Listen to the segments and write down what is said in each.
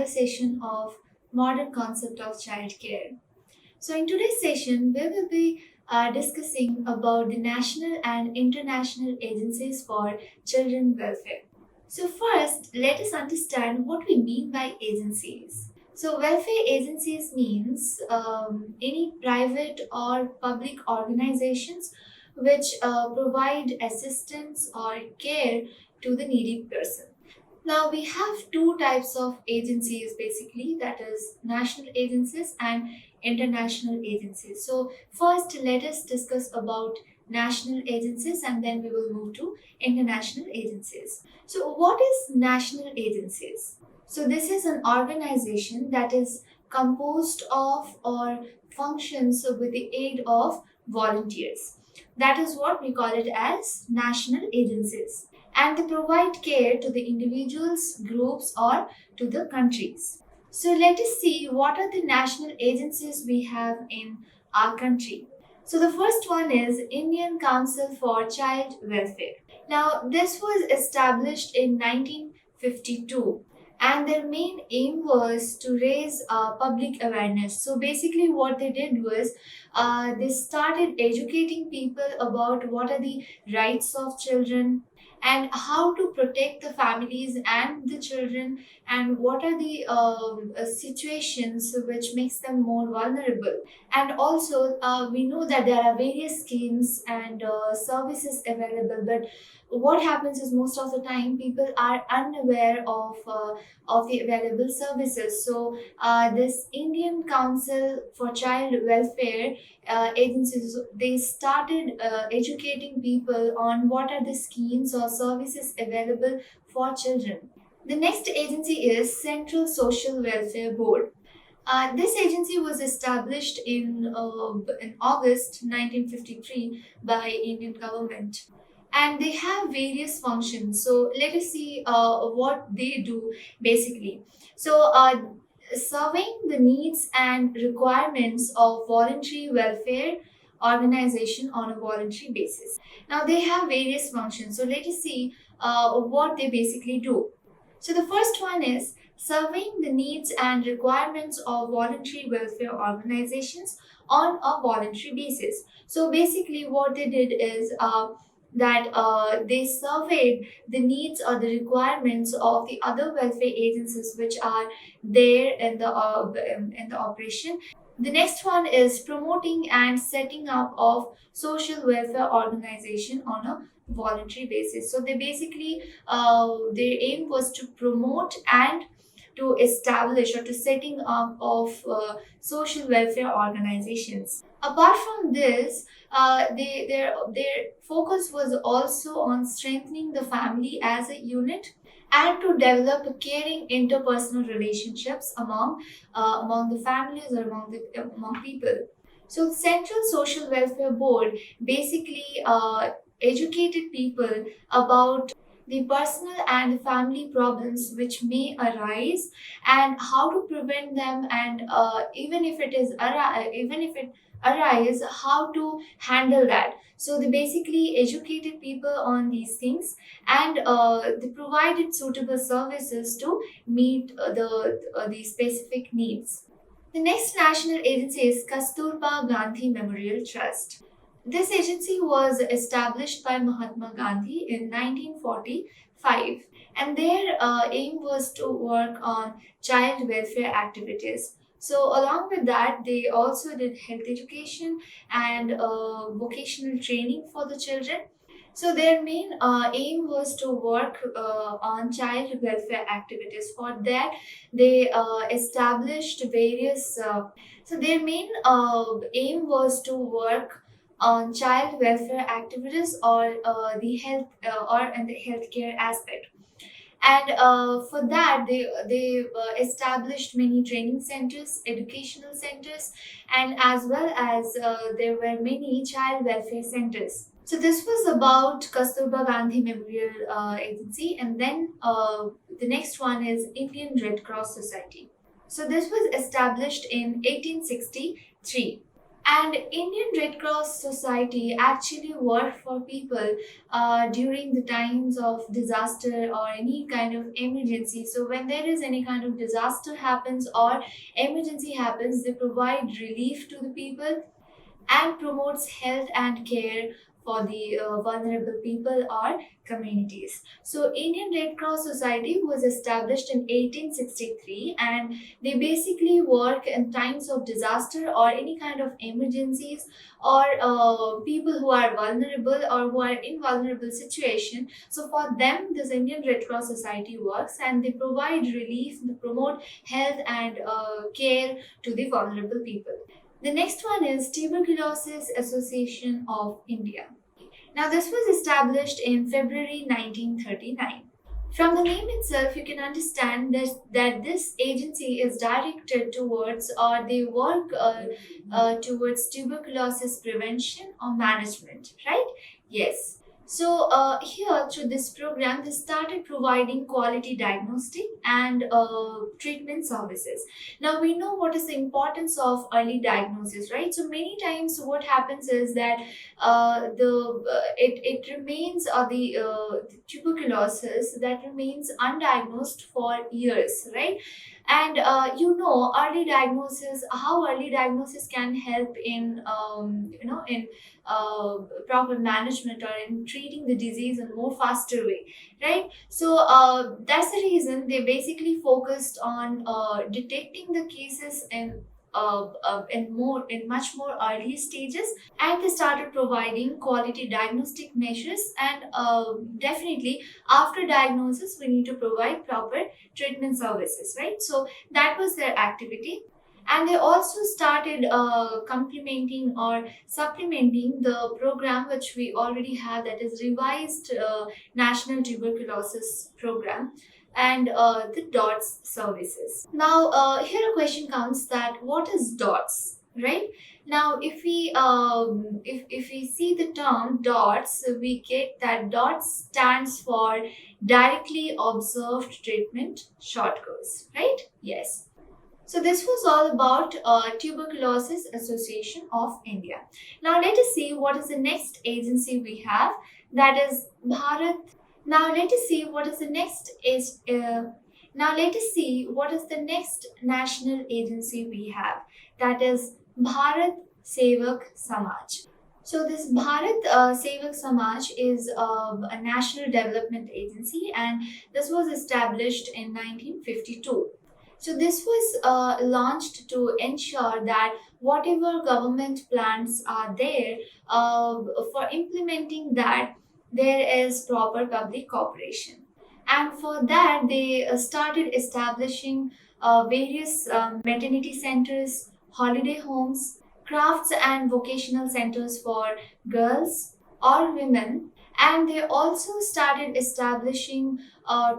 another session of modern concept of child care. So in today's session, we will be discussing about the national and international agencies for children welfare. So first, let us understand what we mean by agencies. So welfare agencies means any private or public organizations which provide assistance or care to the needy person. Now we have two types of agencies basically, that is national agencies and international agencies. So first let us discuss about national agencies and then we will move to international agencies. So what is national agencies? So this is an organization that is composed of or functions with the aid of volunteers. That is what we call it as national agencies, and they provide care to the individuals, groups, or to the countries. So let us see what are the national agencies we have in our country. So the first one is Indian Council for Child Welfare. Now this was established in 1952 and their main aim was to raise public awareness. So basically what they did was they started educating people about what are the rights of children and how to protect the families and the children, and what are the situations which makes them more vulnerable. And also we know that there are various schemes and services available, but what happens is most of the time people are unaware of the available services. So this Indian Council for Child Welfare agencies, they started educating people on what are the schemes or services available for children. The next agency is Central Social Welfare Board. This agency was established in August 1953 by Indian government, and they have various functions. So let us see what they do basically. So serving the needs and requirements of voluntary welfare organization on a voluntary basis. Now they have various functions. So let us see what they basically do. So the first one is serving the needs and requirements of voluntary welfare organizations on a voluntary basis. So basically, what they did is that they surveyed the needs or the requirements of the other welfare agencies which are there in the operation. The next one is promoting and setting up of social welfare organization on a voluntary basis. So they basically their aim was to promote and to establish or to setting up of social welfare organizations. Apart from this, their focus was also on strengthening the family as a unit and to develop caring interpersonal relationships among the families or among people. So Central Social Welfare Board basically educated people about the personal and family problems which may arise and how to prevent them, and even if it arise, how to handle that. So they basically educated people on these things, and they provided suitable services to meet the specific needs. The next national agency is Kasturba Gandhi Memorial Trust. This agency was established by Mahatma Gandhi in 1945, and their aim was to work on child welfare activities. So, along with that, they also did health education and vocational training for the children. So, their main aim was to work on child welfare activities. For that, they established various. So, their main aim was to work on child welfare activities or the health or in the healthcare aspect. And for that, they established many training centers, educational centers, and as well as there were many child welfare centers. So this was about Kasturba Gandhi Memorial Agency, and then the next one is Indian Red Cross Society. So this was established in 1863, And Indian Red Cross Society actually work for people during the times of disaster or any kind of emergency. So when there is any kind of disaster happens or emergency happens, they provide relief to the people and promotes health and care for the vulnerable people or communities. So Indian Red Cross Society was established in 1863, and they basically work in times of disaster or any kind of emergencies, or people who are vulnerable or who are in vulnerable situation. So for them this Indian Red Cross Society works, and they provide relief, they promote health and care to the vulnerable people. The next one is Tuberculosis Association of India. Now, this was established in February 1939. From the name itself, you can understand that this agency is directed towards, or they work towards tuberculosis prevention or management, right? Yes. So here through this program, they started providing quality diagnostic and treatment services. Now we know what is the importance of early diagnosis, right? So many times what happens is that it remains, the tuberculosis that remains undiagnosed for years, right? And early diagnosis, how early diagnosis can help in in proper management or in treating the disease in a more faster way, right? So that's the reason they basically focused on detecting the cases in much more early stages, and they started providing quality diagnostic measures, and definitely after diagnosis we need to provide proper treatment services, right? So that was their activity. And they also started complementing or supplementing the program which we already have, that is revised national tuberculosis program, and the DOTS services. Now here a question comes that what is DOTS, right? Now if we see the term DOTS, we get that DOTS stands for directly observed treatment short course, right? Yes. So this was all about Tuberculosis Association of India. Now let us see what is the next agency we have, that is Bharat. Now let us see what is the next is. Now let us see what is the next national agency we have, that is Bharat Sevak Samaj. So this Bharat Sevak Samaj is a national development agency, and this was established in 1952. So this was launched to ensure that whatever government plans are there, for implementing that, there is proper public cooperation. And for that, they started establishing various maternity centers, holiday homes, crafts and vocational centers for girls or women. And they also started establishing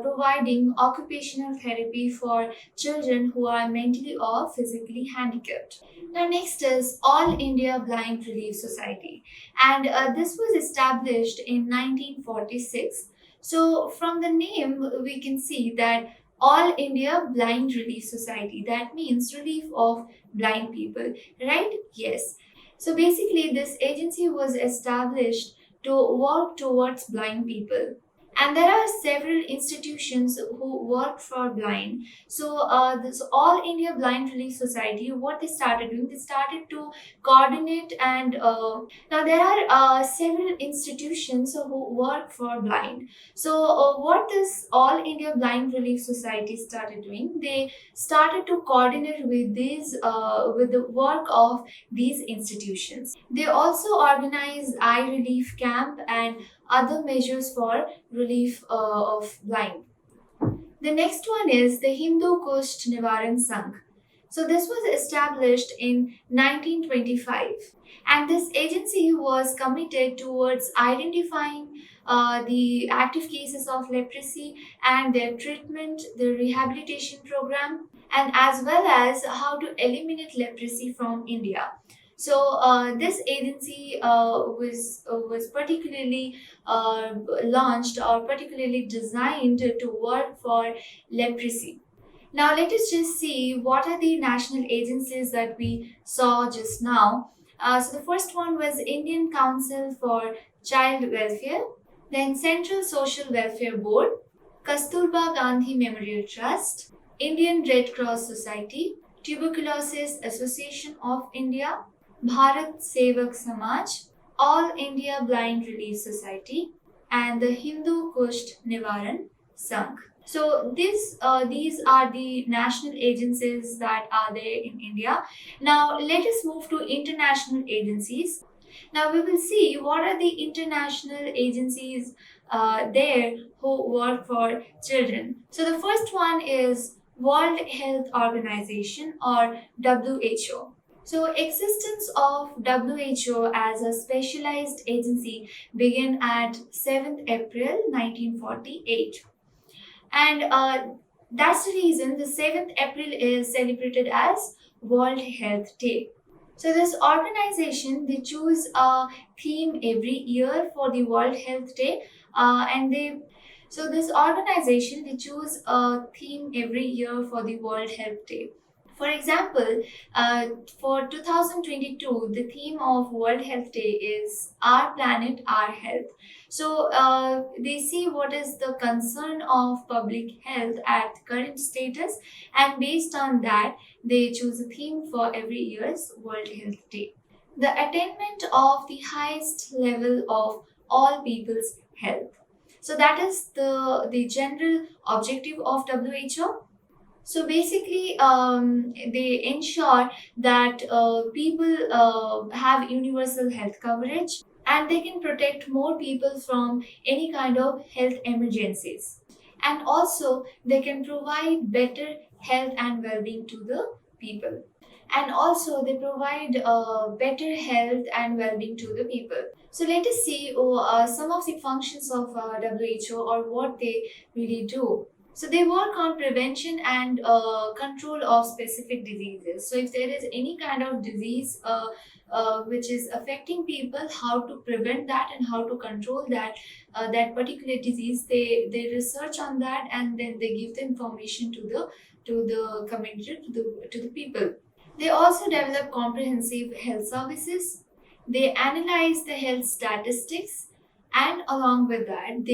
providing occupational therapy for children who are mentally or physically handicapped. Now, next is All India Blind Relief Society, and this was established in 1946. So, from the name, we can see that All India Blind Relief Society, that means relief of blind people, right? Yes. So, basically, this agency was established to work towards blind people. And there are several institutions who work for blind. So this All India Blind Relief Society, what they started doing, they started to coordinate, and now there are several institutions who work for blind. So what this All India Blind Relief Society started doing, they started to coordinate with these with the work of these institutions. They also organize eye relief camp and other measures for relief of blind. The next one is the Hindu Kush Nivaran Sangh. So this was established in 1925, and this agency was committed towards identifying the active cases of leprosy and their treatment, their rehabilitation program, and as well as how to eliminate leprosy from India. So this agency was particularly launched or particularly designed to work for leprosy. Now let us just see what are the national agencies that we saw just now. So the first one was Indian Council for Child Welfare, then Central Social Welfare Board, Kasturba Gandhi Memorial Trust, Indian Red Cross Society, Tuberculosis Association of India, Bharat Sevak Samaj, All India Blind Relief Society, and the Hindu Kusht Nivaran Sangh. So these are the national agencies that are there in India. Now let us move to international agencies. Now we will see what are the international agencies there who work for children. So the first one is World Health Organization or WHO. So existence of WHO as a specialized agency began at 7th April 1948. And that's the reason the 7th April is celebrated as World Health Day. So this organization, they choose a theme every year for the World Health Day, and they so this organization, they choose a theme every year for the World Health Day. For example, for 2022, the theme of World Health Day is Our Planet, Our Health. So they see what is the concern of public health at current status, and based on that, they choose a theme for every year's World Health Day. The attainment of the highest level of all people's health. So that is the general objective of WHO. So basically, they ensure that people have universal health coverage, and they can protect more people from any kind of health emergencies. And also, they can provide better health and well being to the people. And also, they provide better health and well being to the people. So, let us see some of the functions of WHO or what they really do. So they work on prevention and control of specific diseases. So if there is any kind of disease which is affecting people, how to prevent that and how to control that particular disease, they research on that, and then they give the information to the community, to the people. They also develop comprehensive health services. They analyze the health statistics, and along with that,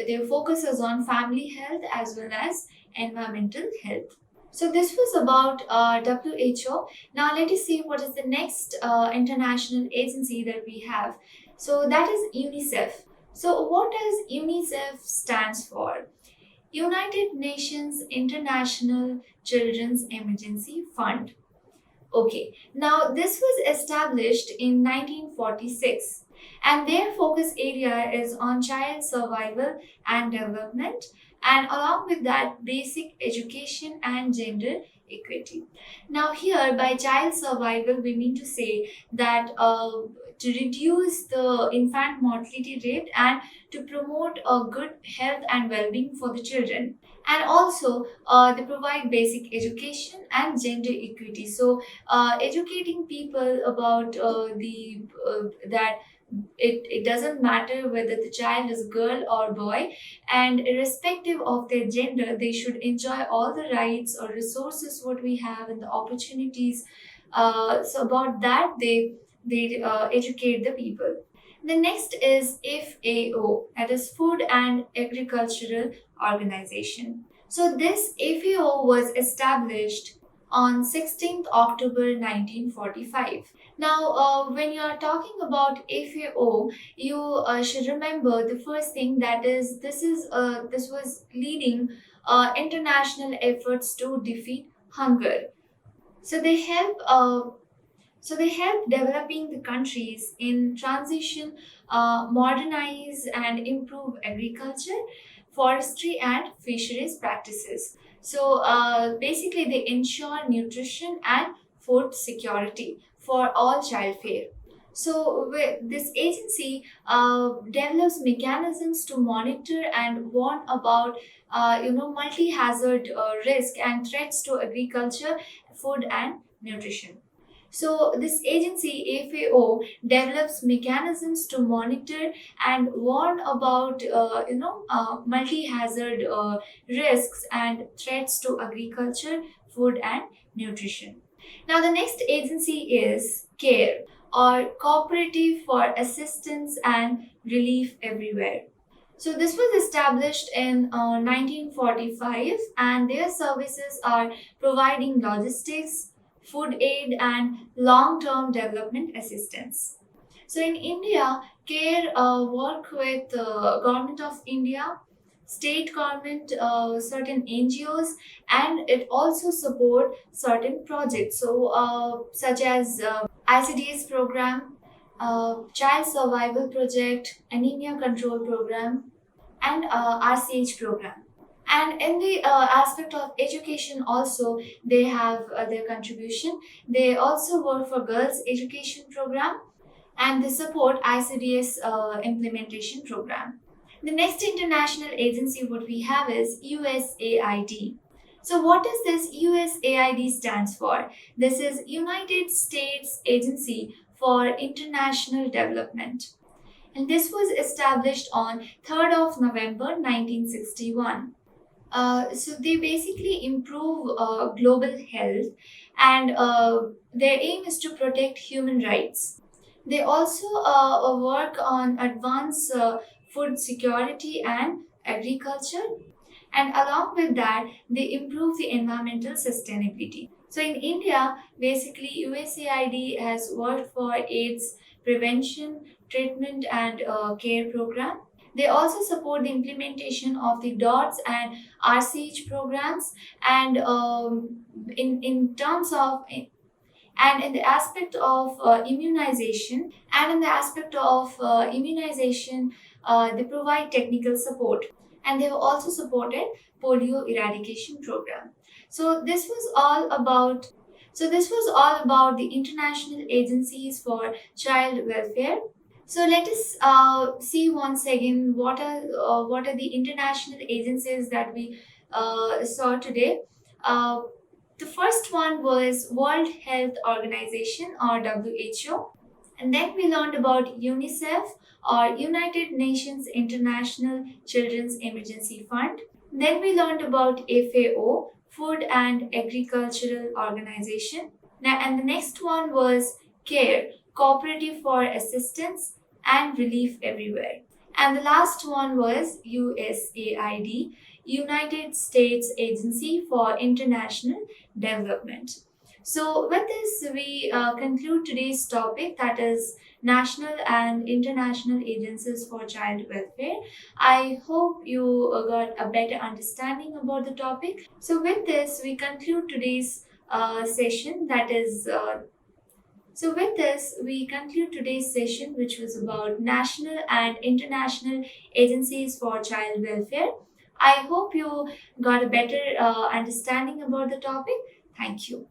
their focus is on family health as well as environmental health. So this was about WHO. Now let us see what is the next international agency that we have. So that is UNICEF. So what does UNICEF stands for? United Nations International Children's Emergency Fund. Okay, now this was established in 1946, and their focus area is on child survival and development, and along with that, basic education and gender equity. Now, here by child survival, we mean to say that to reduce the infant mortality rate and to promote a good health and well being for the children. And also, they provide basic education and gender equity. So, educating people about the that it doesn't matter whether the child is girl or boy, and irrespective of their gender, they should enjoy all the rights or resources what we have and the opportunities. So about that, they educate the people. The next is FAO, that is Food and Agricultural Organization. So this FAO was established on 16th October 1945. Now, when you are talking about FAO, you should remember the first thing, that is this was leading international efforts to defeat hunger. So they help developing the countries in transition, modernize and improve agriculture, forestry and fisheries practices. So basically, they ensure nutrition and food security for all child fare. So this agency develops mechanisms to monitor and warn about multi-hazard risk and threats to agriculture, food and nutrition. So this agency FAO develops mechanisms to monitor and warn about multi-hazard risks and threats to agriculture, food and nutrition. Now the next agency is CARE, or Cooperative for Assistance and Relief Everywhere. So this was established in 1945, and their services are providing logistics, food aid, and long-term development assistance. So in India, CARE work with Government of India, state government, certain NGOs, and it also support certain projects. So such as ICDS program, Child Survival Project, Anemia Control Program, and RCH program. And in the aspect of education, also they have their contribution. They also work for girls' education program, and they support ICDS implementation program. The next international agency what we have is USAID. So what does this USAID stands for? This is United States Agency for International Development, and this was established on 3rd of November 1961. So they basically improve global health, and their aim is to protect human rights. They also work on advanced food security and agriculture, and along with that, they improve the environmental sustainability. So in India, basically USAID has worked for AIDS prevention, treatment, and care program. They also support the implementation of the DOTS and RCH programs, and in terms of and in the aspect of immunization, they provide technical support, and they have also supported polio eradication program. So this was all about the international agencies for child welfare. So let us see once again what are the international agencies that we saw today. Uh, the first one was World Health Organization, or WHO, and then we learned about UNICEF, or United Nations International Children's Emergency Fund. Then we learned about FAO, Food and Agricultural Organization. Now, and the next one was CARE, Cooperative for Assistance and Relief Everywhere. And the last one was USAID, United States Agency for International Development. So, with this, we conclude today's topic, that is national and international agencies for child welfare. I hope you got a better understanding about the topic. So, with this, we conclude today's session, we conclude today's session, which was about national and international agencies for child welfare. I hope you got a better understanding about the topic. Thank you.